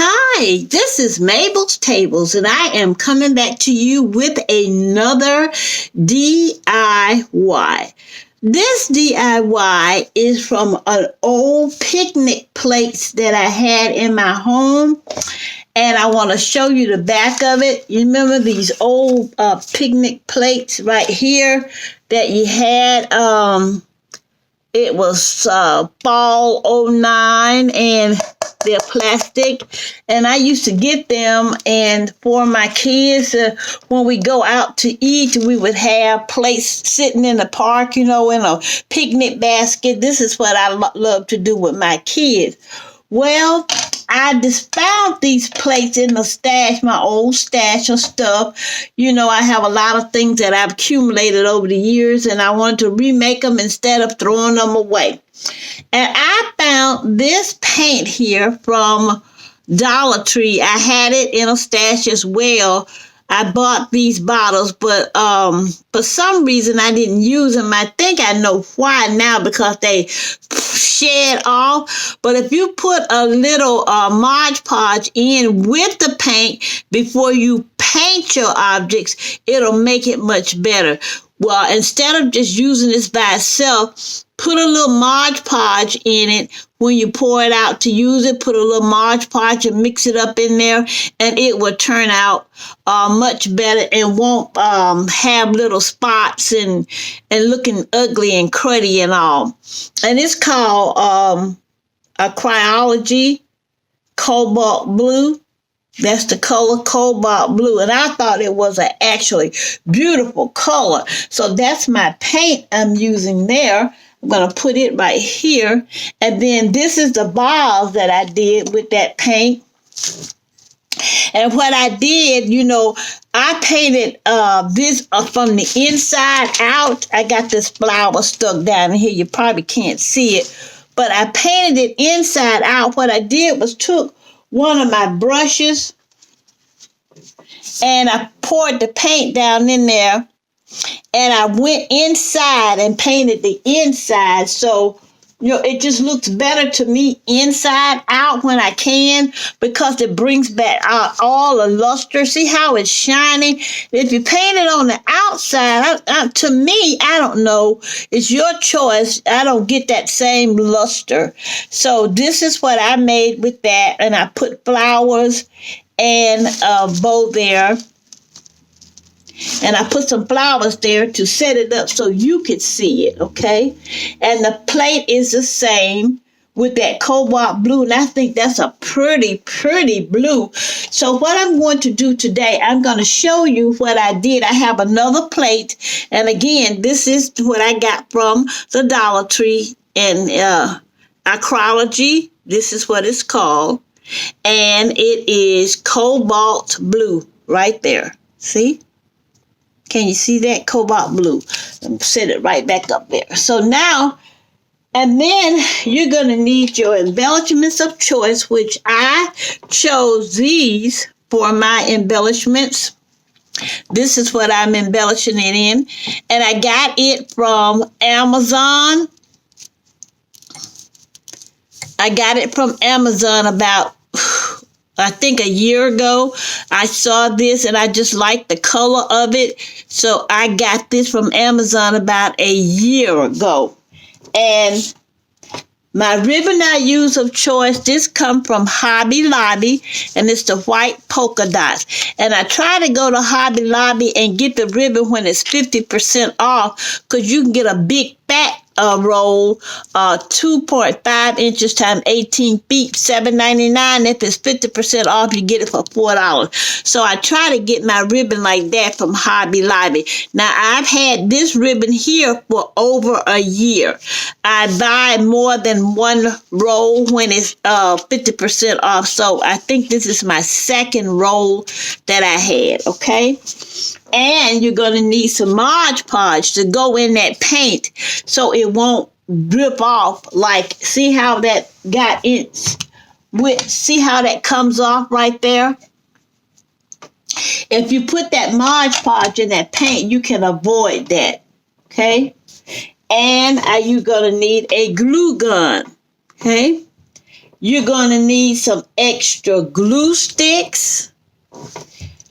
Hi, this is Mabel's Tables, and I am coming back to you with another DIY. This DIY is from an old picnic plates that I had in my home, and I want to show you the back of it. You remember these old picnic plates right here that you had? It was fall '09, and they're plastic, and I used to get them, and for my kids, when we go out to eat, we would have plates sitting in the park, in a picnic basket. This is what I love to do with my kids. Well, I just found these plates in the stash, my old stash of stuff. I have a lot of things that I've accumulated over the years, and I wanted to remake them instead of throwing them away. And I found this paint here from Dollar Tree. I had it in a stash as well. I bought these bottles, but for some reason I didn't use them. I think I know why now, because they shed off. But if you put a little Mod Podge in with the paint before you paint your objects, it'll make it much better. Well, instead of just using this by itself, put a little Mod Podge in it. When you pour it out to use it, put a little Mod Podge and mix it up in there, and it will turn out much better and won't have little spots and looking ugly and cruddy and all. And it's called a Cryology Cobalt Blue. That's the color, Cobalt Blue. And I thought it was an actually beautiful color. So that's my paint I'm using there. I'm going to put it right here. And then this is the balls that I did with that paint. And what I did, I painted this from the inside out. I got this flower stuck down in here. You probably can't see it. But I painted it inside out. What I did was took one of my brushes and I poured the paint down in there, and I went inside and painted the inside. So, it just looks better to me inside out when I can, because it brings back all the luster. See how it's shining? If you paint it on the outside, to me, I don't know. It's your choice. I don't get that same luster. So this is what I made with that. And I put flowers and a bow there. And I put some flowers there to set it up so you could see it, okay? And the plate is the same with that cobalt blue, and I think that's a pretty, pretty blue. So what I'm going to do today, I'm going to show you what I did. I have another plate, and again, this is what I got from the Dollar Tree, and Acrology. This is what it's called, and it is cobalt blue right there. See? Can you see that? Cobalt blue. And set it right back up there. So now, and then you're going to need your embellishments of choice, which I chose these for my embellishments. This is what I'm embellishing it in. And I got it from Amazon. I got it from Amazon about, I think, a year ago. I saw this and I just liked the color of it. So I got this from Amazon about a year ago. And my ribbon I use of choice, this come from Hobby Lobby, and it's the white polka dots. And I try to go to Hobby Lobby and get the ribbon when it's 50% off, because you can get a big fat roll, 2.5 inches times 18 feet, $7.99. If it's 50% off, you get it for $4. So I try to get my ribbon like that from Hobby Lobby. Now, I've had this ribbon here for over a year. I buy more than one roll when it's 50% off. So I think this is my second roll that I had, okay? And you're going to need some Mod Podge to go in that paint so it won't drip off. Like, see how that got in? See how that comes off right there? If you put that Mod Podge in that paint, you can avoid that. Okay? And you're going to need a glue gun. Okay? You're going to need some extra glue sticks.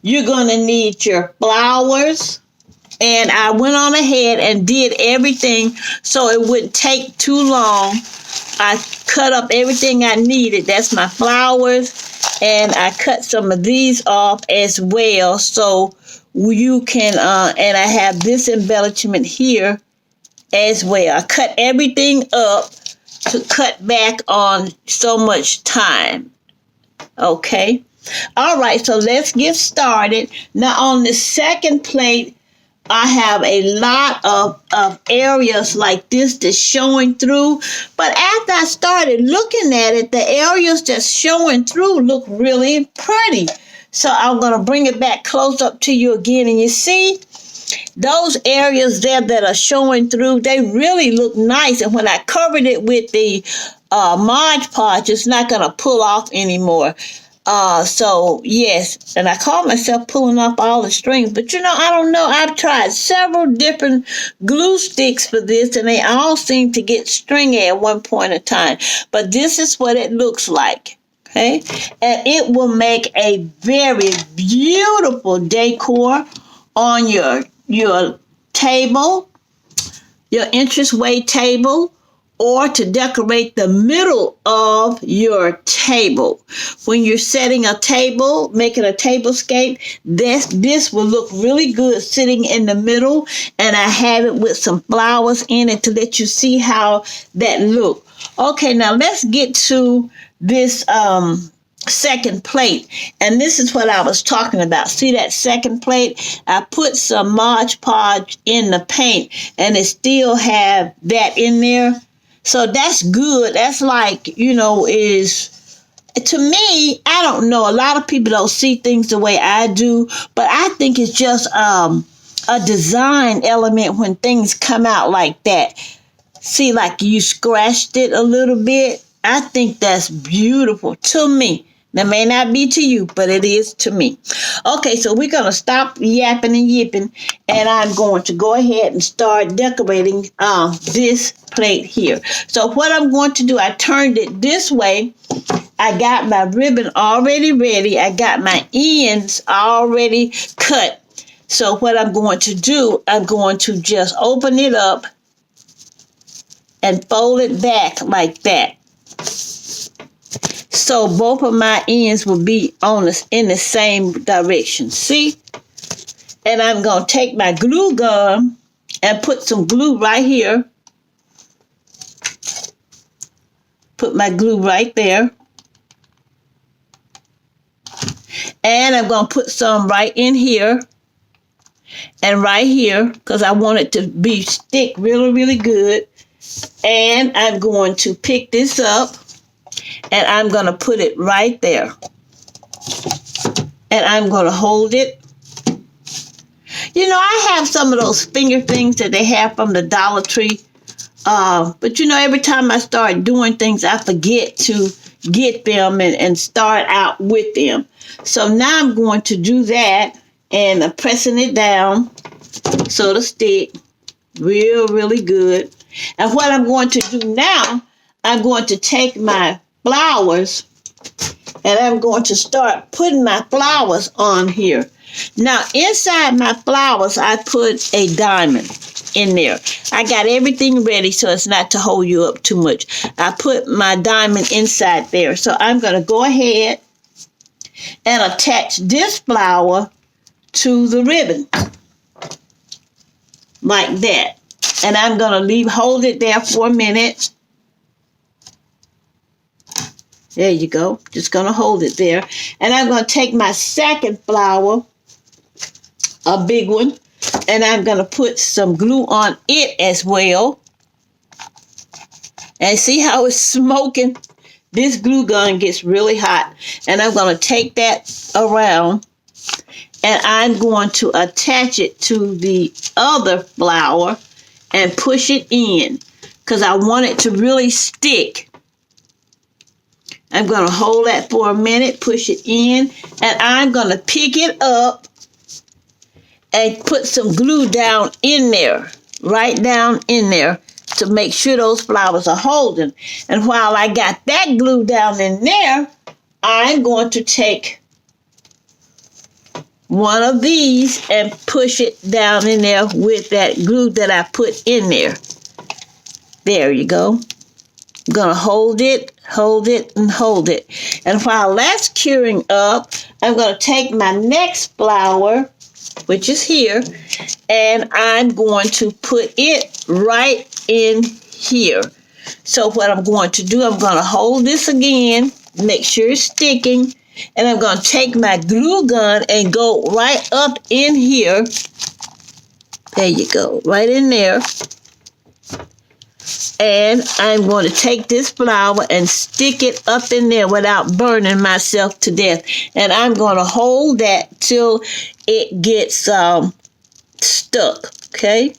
You're going to need your flowers. And I went on ahead and did everything so it wouldn't take too long. I cut up everything I needed. That's my flowers. And I cut some of these off as well. So you can, and I have this embellishment here as well. I cut everything up to cut back on so much time. Okay. All right. So let's get started. Now on the second plate, I have a lot of areas like this that's showing through. But after I started looking at it, the areas that's showing through look really pretty. So I'm going to bring it back close up to you again. And you see, those areas there that are showing through, they really look nice. And when I covered it with the Mod Podge, it's not going to pull off anymore. So yes, and I call myself pulling off all the strings, but I don't know. I've tried several different glue sticks for this, and they all seem to get stringy at one point in time. But this is what it looks like. Okay, and it will make a very beautiful decor on your table, your entranceway table, or to decorate the middle of your table. When you're setting a table, making a tablescape, this will look really good sitting in the middle, and I have it with some flowers in it to let you see how that look. Okay, now let's get to this second plate, and this is what I was talking about. See that second plate? I put some Mod Podge in the paint, and it still have that in there. So that's good. That's like, is, to me, I don't know. A lot of people don't see things the way I do, but I think it's just a design element when things come out like that. See, like you scratched it a little bit. I think that's beautiful to me. That may not be to you, but it is to me. Okay, so we're going to stop yapping and yipping, and I'm going to go ahead and start decorating this plate here. So what I'm going to do, I turned it this way. I got my ribbon already ready. I got my ends already cut. So what I'm going to do, I'm going to just open it up and fold it back like that. So both of my ends will be in the same direction. See? And I'm going to take my glue gun and put some glue right here. Put my glue right there. And I'm going to put some right in here and right here because I want it to stick really, really good. And I'm going to pick this up. And I'm going to put it right there. And I'm going to hold it. I have some of those finger things that they have from the Dollar Tree. But every time I start doing things, I forget to get them and start out with them. So now I'm going to do that and I'm pressing it down so it'll stick really good. And what I'm going to do now, I'm going to take my flowers and I'm going to start putting my flowers on here. Now inside my flowers I put a diamond in there. I got everything ready so it's not to hold you up too much. I put my diamond inside there. So I'm going to go ahead and attach this flower to the ribbon like that. And I'm going to hold it there for a minute. There you go. Just going to hold it there. And I'm going to take my second flower, a big one, and I'm going to put some glue on it as well. And see how it's smoking? This glue gun gets really hot. And I'm going to take that around and I'm going to attach it to the other flower and push it in because I want it to really stick. I'm going to hold that for a minute, push it in, and I'm going to pick it up and put some glue down in there, right down in there, to make sure those flowers are holding. And while I got that glue down in there, I'm going to take one of these and push it down in there with that glue that I put in there. There you go. I'm going to hold it, and hold it. And while that's curing up, I'm going to take my next flower, which is here, and I'm going to put it right in here. So what I'm going to do, I'm going to hold this again, make sure it's sticking, and I'm going to take my glue gun and go right up in here. There you go, right in there. And I'm going to take this flower and stick it up in there without burning myself to death. And I'm going to hold that till it gets stuck, okay?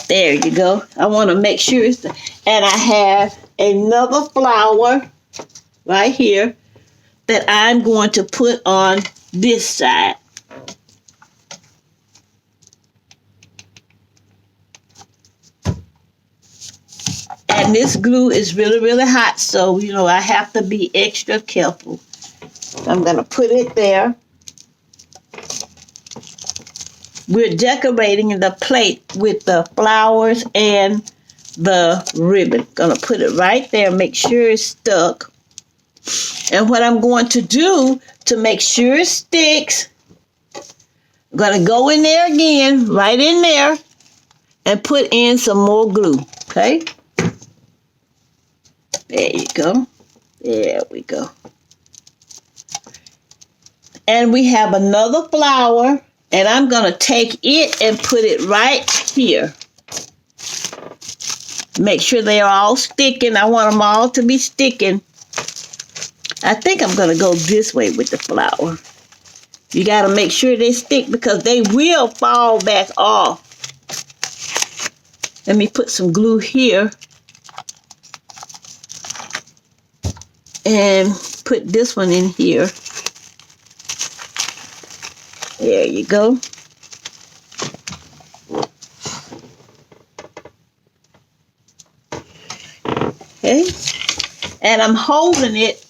There you go. I want to make sure it's... And I have another flower right here that I'm going to put on this side. And this glue is really, really hot, so, you know, I have to be extra careful. I'm going to put it there. We're decorating the plate with the flowers and the ribbon. Going to put it right there, make sure it's stuck. And what I'm going to do to make sure it sticks, I'm going to go in there again, right in there, and put in some more glue, okay? There you go. There we go. And we have another flower, and I'm going to take it and put it right here. Make sure they are all sticking. I want them all to be sticking. I think I'm going to go this way with the flower. You got to make sure they stick because they will fall back off. Let me put some glue here. And put this one in here. There you go. Okay. And I'm holding it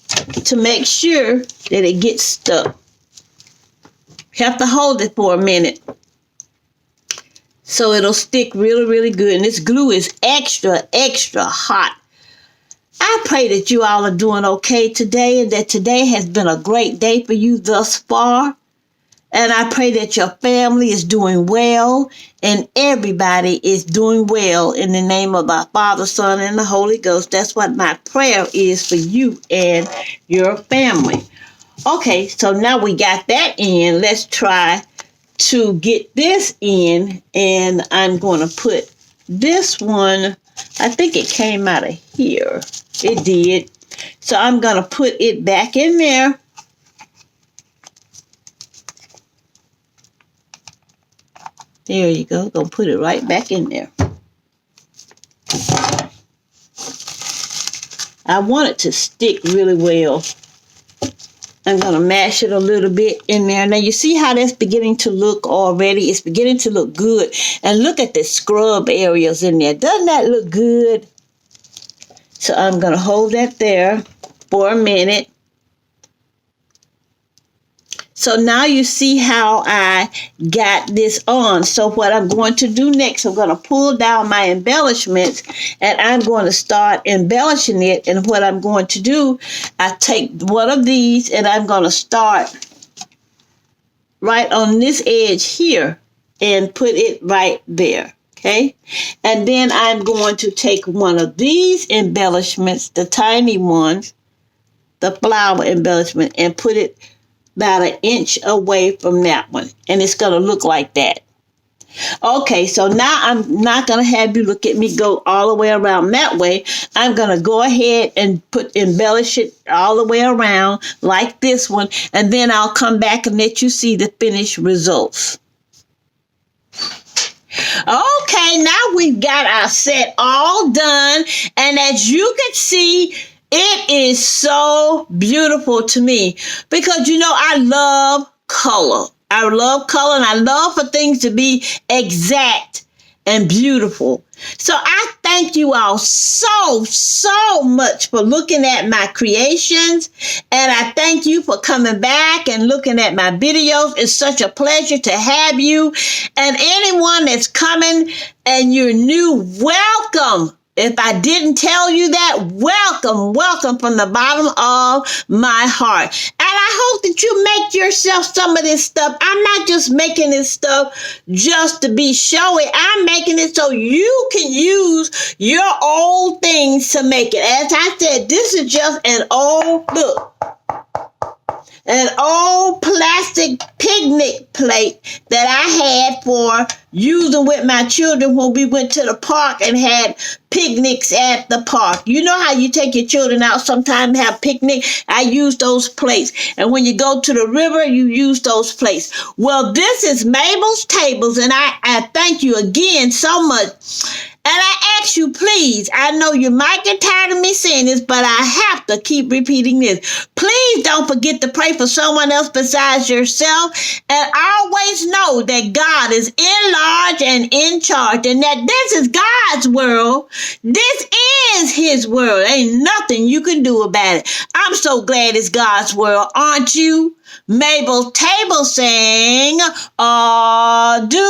to make sure that it gets stuck. You have to hold it for a minute so it'll stick really, really good. And this glue is extra, extra hot. I pray that you all are doing okay today and that today has been a great day for you thus far. And I pray that your family is doing well and everybody is doing well in the name of our Father, Son, and the Holy Ghost. That's what my prayer is for you and your family. Okay, so now we got that in. Let's try to get this in. And I'm going to put this one, I think it came out of here. It did. So I'm going to put it back in there. There you go. Gonna put it right back in there. I want it to stick really well. I'm gonna mash it a little bit in there. Now you see how that's beginning to look already? It's beginning to look good. And look at the scrub areas in there. Doesn't that look good? So I'm gonna hold that there for a minute. So now you see how I got this on. So what I'm going to do next, I'm going to pull down my embellishments and I'm going to start embellishing it. And what I'm going to do, I take one of these and I'm going to start right on this edge here and put it right there. Okay. And then I'm going to take one of these embellishments, the tiny ones, the flower embellishment, and put it about an inch away from that one. And it's going to look like that. Okay, so now I'm not going to have you look at me go all the way around that way. I'm going to go ahead and embellish it all the way around like this one. And then I'll come back and let you see the finished results. Okay, now we've got our set all done. And as you can see, it is so beautiful to me because, you know, I love color. I love color and I love for things to be exact and beautiful. So I thank you all so much for looking at my creations. And I thank you for coming back and looking at my videos. It's such a pleasure to have you. And anyone that's coming and you're new, welcome. If I didn't tell you that, welcome from the bottom of my heart. And I hope that you make yourself some of this stuff. I'm not just making this stuff just to be showy. I'm making it so you can use your old things to make it. As I said, this is just an old plastic picnic plate that I had for using with my children when we went to the park and had picnics at the park. You know how you take your children out sometimes and have picnic? I use those plates. And when you go to the river, you use those plates. Well, this is Mabel's Tables, and I thank you again so much. And I ask you, please, I know you might get tired of me saying this, but I have to keep repeating this. Please don't forget to pray for someone else besides yourself. And always know that God is in large and in charge, and that this is God's world. This is his world. Ain't nothing you can do about it. I'm so glad it's God's world, aren't you? Mabel Table saying, adieu.